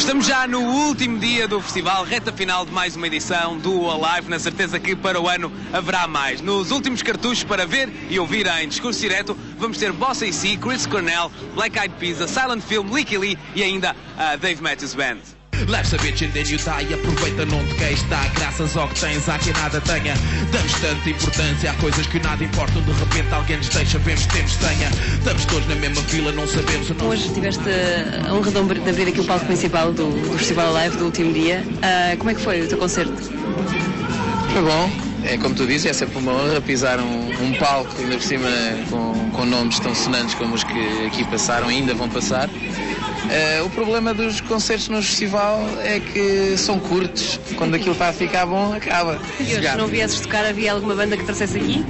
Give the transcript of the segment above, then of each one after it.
Estamos já no último dia do festival, reta final de mais uma edição do Alive, na certeza que para o ano haverá mais. Nos últimos cartuchos para ver e ouvir em discurso direto, vamos ter Bossa AC, Chris Cornell, Black Eyed Peas, a Silent Film, Licky Lee e ainda a Dave Matthews Band. Leves a bitch and then you die. Aproveita, não te queixes, dá graças ao que tens, há quem nada tenha. Damos tanta importância a coisas que nada importam. De repente alguém nos deixa, vemos, temos senha. Estamos todos na mesma vila, não sabemos o nosso. Hoje tiveste a honra de abrir aqui o palco principal do Festival Live do último dia. Como é que foi o teu concerto? Foi bom. É como tu dizes, é sempre uma honra pisar um palco, ainda por cima com nomes tão sonantes como os que aqui passaram e ainda vão passar. O problema dos concertos no festival é que são curtos. Quando aquilo está a ficar bom, acaba. E hoje, se não viesses tocar, havia alguma banda que trouxesse aqui?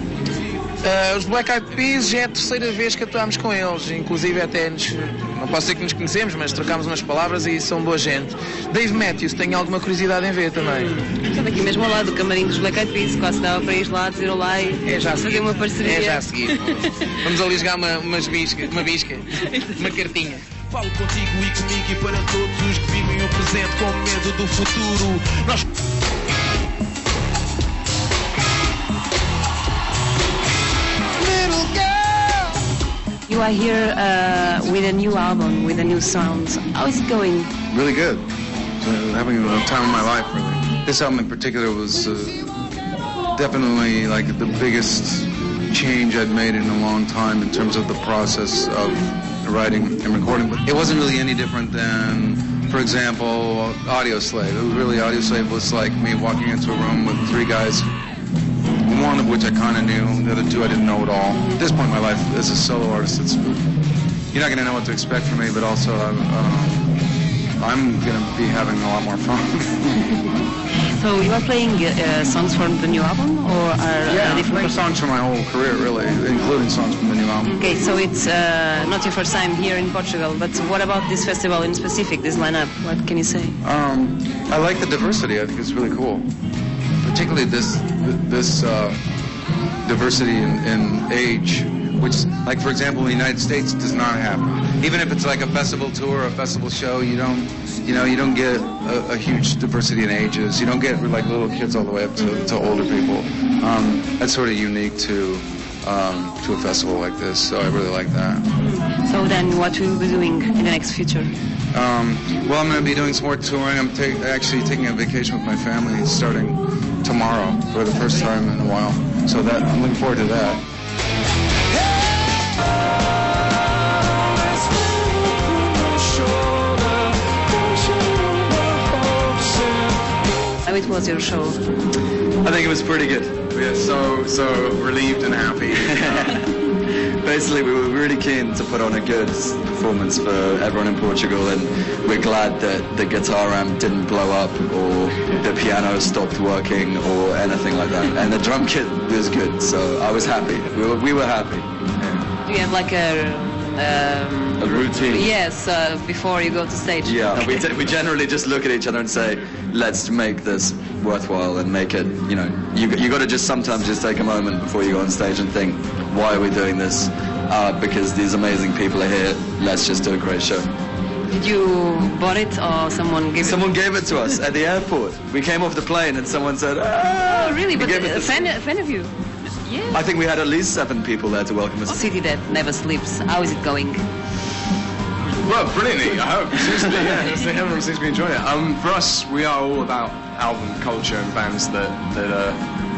Os Black Eyed Peas já é a terceira vez que atuámos com eles. Inclusive até não posso dizer que nos conhecemos, mas trocámos umas palavras e são boa gente. Dave Matthews, tenho alguma curiosidade em ver também. Estou aqui mesmo ao lado do camarim dos Black Eyed Peas, quase dava para ir lá, dizer olá e fazer uma parceria. É já a seguir. Vamos ali jogar uma bisca, uma cartinha. Falo contigo e comigo e para todos os que vivem o presente com medo do futuro. Nós... You are here with a new album, with a new sound. How is it going? Really good. Having a time of my life, really. This album in particular was definitely like the biggest change I'd made in a long time in terms of the process of writing and recording. But it wasn't really any different than, for example, Audio Slave. It was really, Audio Slave was like me walking into a room with three guys, one of which I kind of knew, the other two I didn't know at all. At this point in my life, as a solo artist, you're not going to know what to expect from me, but also I'm going to be having a lot more fun. So you are playing songs from the new album, or are I'm playing songs from my whole career, really, including songs from the new album. Okay, so it's not your first time here in Portugal, but what about this festival in specific, this lineup? What can you say? I like the diversity. I think it's really cool, particularly this diversity in age, which, like for example, in the United States, does not happen. Even if it's like a festival tour or a festival show, you don't get a huge diversity in ages. You don't get like little kids all the way up to older people. That's sort of unique to a festival like this, so I really like that. So then what will you be doing in the next future? Well, I'm going to be doing some more touring. I'm actually taking a vacation with my family starting tomorrow for the first time in a while. So I'm looking forward to that. How it was your show? I think it was pretty good. We are so relieved and happy. Basically, we were really keen to put on a good performance for everyone in Portugal, and we're glad that the guitar amp didn't blow up or the piano stopped working or anything like that. And the drum kit was good, so I was happy. We were happy. Yeah. Do you have like a routine? Yes, before you go to stage. Yeah, okay. we generally just look at each other and say, let's make this worthwhile and make it, you got to just sometimes just take a moment before you go on stage and think, why are we doing this? Because these amazing people are here, let's just do a great show. Did you bought it or someone gave it? Someone gave it to us at the airport. We came off the plane and someone said, ah! Oh, really? But a fan of you? Yeah. I think we had at least 7 people there to welcome us. A city that never sleeps. How is it going? Well, brilliantly, I hope. Everyone seems to be enjoying it. For us, we are all about album culture and bands that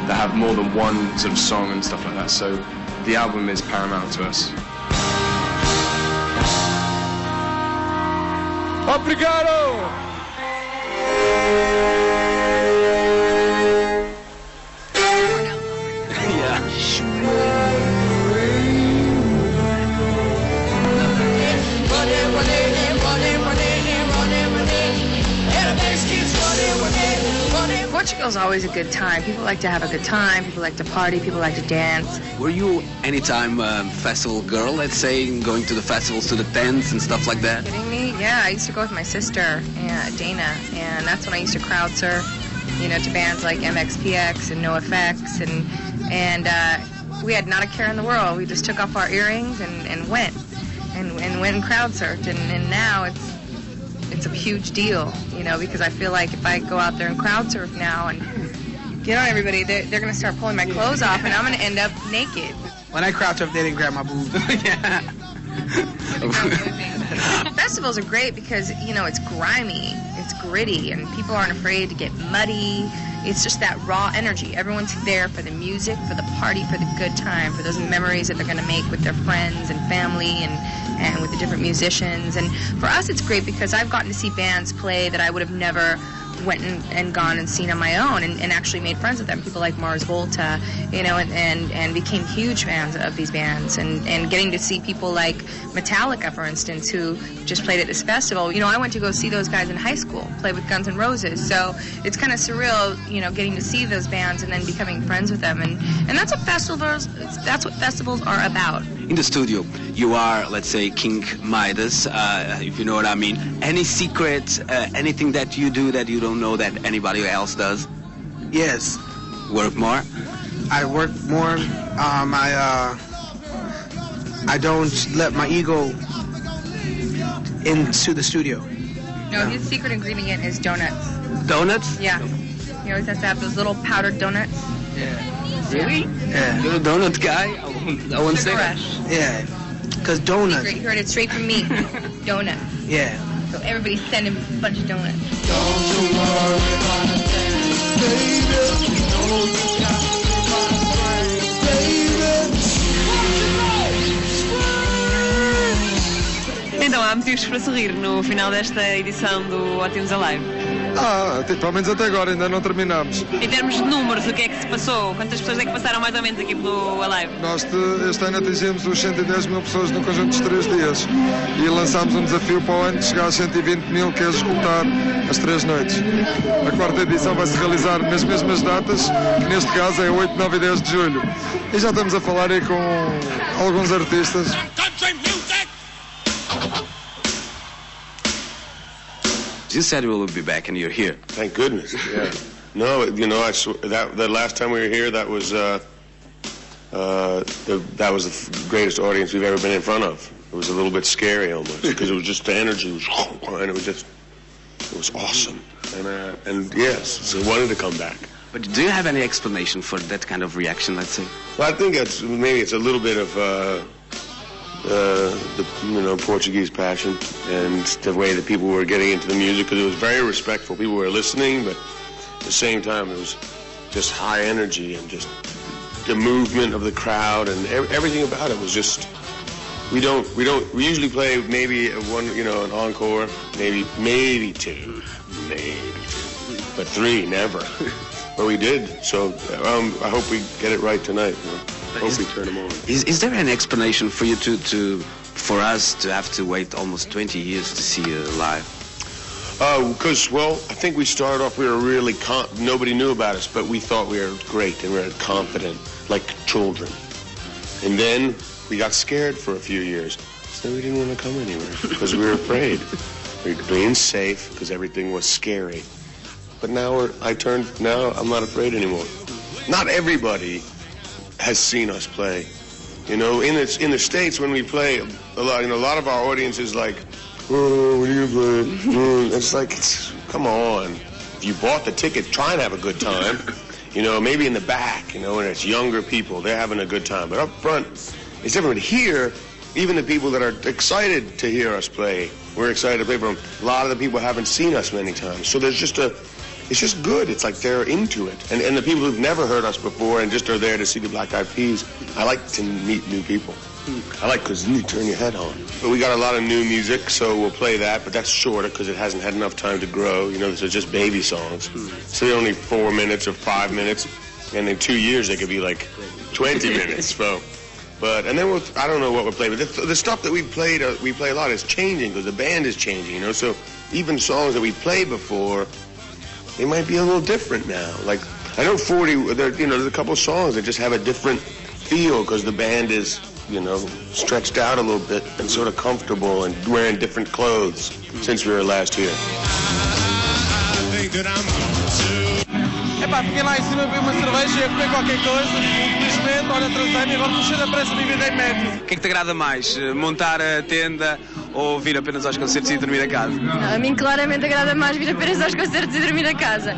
have more than one sort of song and stuff like that. So the album is paramount to us. Obrigado! Portugal's always a good time. People like to have a good time. People like to party. People like to dance. Were you anytime festival girl, let's say, going to the festivals, to the tents and stuff like that? Kidding me? Yeah, I used to go with my sister, Dana, and that's when I used to crowd surf, to bands like MXPX and NoFX, and we had not a care in the world. We just took off our earrings and went and crowd surfed, and now it's a huge deal, you know, because I feel like if I go out there and crowd surf now and get on everybody, they're going to start pulling my clothes off, and I'm going to end up naked. When I crowd surf, they didn't grab my boobs. Yeah. Festivals are great because, you know, it's grimy, it's gritty, and people aren't afraid to get muddy. It's just that raw energy. Everyone's there for the music, for the party, for the good time, for those memories that they're going to make with their friends and family and with the different musicians. And for us, it's great because I've gotten to see bands play that I would have never went and gone and seen on my own and actually made friends with them. People like Mars Volta, you know, and became huge fans of these bands. And getting to see people like Metallica, for instance, who just played at this festival. You know, I went to go see those guys in high school, play with Guns N' Roses. So it's kind of surreal, you know, getting to see those bands and then becoming friends with them. And that's what festivals are about. In the studio, you are, let's say, King Midas, if you know what I mean. Any secrets, anything that you do that you don't know that anybody else does? Yes. Work more? I work more. I don't let my ego into the studio. No, his secret ingredient is donuts. Donuts? Yeah. He always has to have those little powdered donuts. Yeah. Really? Yeah. You're a donut guy? I won't say that. Rush. Yeah. Because donuts. You heard it straight from me. Donuts. Yeah. So everybody send him a bunch of donuts. Então, há motivos para sorrir no final desta edição do Ótimos Alive? Pelo menos até agora, ainda não terminamos. Em termos de números, o que é que se passou? Quantas pessoas é que passaram mais ou menos aqui pelo Alive? Nós este ano atingimos os 110 mil pessoas no conjunto dos 3 dias e lançámos um desafio para o ano de chegar a 120 mil, que é esgotar as 3 noites. A 4ª edição vai se realizar nas mesmas datas, que neste caso é 8, 9 e 10 de julho. E já estamos a falar aí com alguns artistas. You said we will be back, and you're here. Thank goodness. Yeah. No, you know, the last time we were here, that was the greatest audience we've ever been in front of. It was a little bit scary almost because it was just the energy was, and it was awesome. And yes, so I wanted to come back. But do you have any explanation for that kind of reaction? Let's say. Well, I think maybe it's a little bit of. The Portuguese passion and the way that people were getting into the music, because it was very respectful. People were listening, but at the same time it was just high energy and just the movement of the crowd and everything about it was just. We usually play maybe an encore, maybe two, but 3 never. But we did, so I hope we get it right tonight. Hope we turn them on. Is there an explanation for you for us to have to wait almost 20 years to see you live? Because, I think we started off, we were really, nobody knew about us, but we thought we were great and we were confident, like children. And then we got scared for a few years, so we didn't want to come anywhere because we were afraid. We were being safe because everything was scary. But now I'm not afraid anymore. Not everybody has seen us play. You know, in the States when we play a lot of our audience is like, oh, what are you playing? It's like, come on. If you bought the ticket, try and have a good time. You know, maybe in the back, you know, and it's younger people, they're having a good time. But up front, it's different. Here, even the people that are excited to hear us play, we're excited to play for them. A lot of the people haven't seen us many times. So it's just good. It's like they're into it. And the people who've never heard us before and just are there to see the Black Eyed Peas, I like to meet new people. I like because you turn your head on. But we got a lot of new music, so we'll play that, but that's shorter because it hasn't had enough time to grow. You know, these are just baby songs. So they're only 4 minutes or 5 minutes, and in 2 years they could be like 20 minutes. So, and then I don't know what we'll play, but the stuff that we play a lot is changing because the band is changing, you know, so even songs that we played before, they might be a little different now. Like, I know 40, there's a couple of songs that just have a different feel because the band is, stretched out a little bit and sort of comfortable and wearing different clothes since we were last here. Fiquei lá em cima, bebi uma cerveja, ia comer qualquer coisa, infelizmente, olha, atrasei-me e agora estou cheio da pressa de viver em metro. O que é que te agrada mais? Montar a tenda ou vir apenas aos concertos e dormir a casa? A mim claramente agrada mais vir apenas aos concertos e dormir a casa.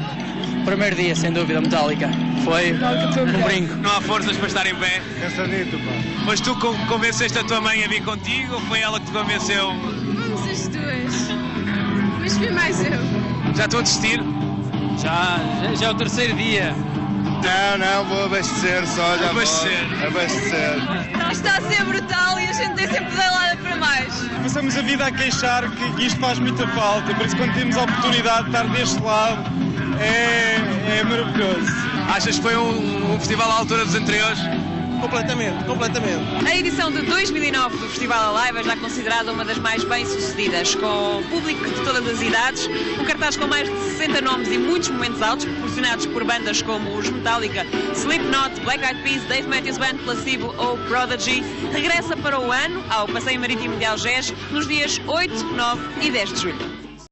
Primeiro dia, sem dúvida, Metallica. Foi um brinco. Não há forças para estar em pé? Cansadito, pá. Mas tu convenceste a tua mãe a vir contigo ou foi ela que te convenceu? Vamos as duas. Mas fui mais eu. Já estou a desistir? Já é o terceiro dia. Não, vou abastecer só, já abastecer. Está a ser brutal e a gente tem sempre pedalada para mais. Passamos a vida a queixar que isto faz muita falta, por isso quando temos a oportunidade de estar deste lado é maravilhoso. Achas que foi um festival à altura dos anteriores? Completamente. A edição de 2009 do Festival Alive é já considerada uma das mais bem-sucedidas, com público de todas as idades, um cartaz com mais de 60 nomes e muitos momentos altos, proporcionados por bandas como os Metallica, Slipknot, Black Eyed Peas, Dave Matthews Band, Placebo ou Prodigy. Regressa para o ano ao Passeio Marítimo de Algés nos dias 8, 9 e 10 de julho.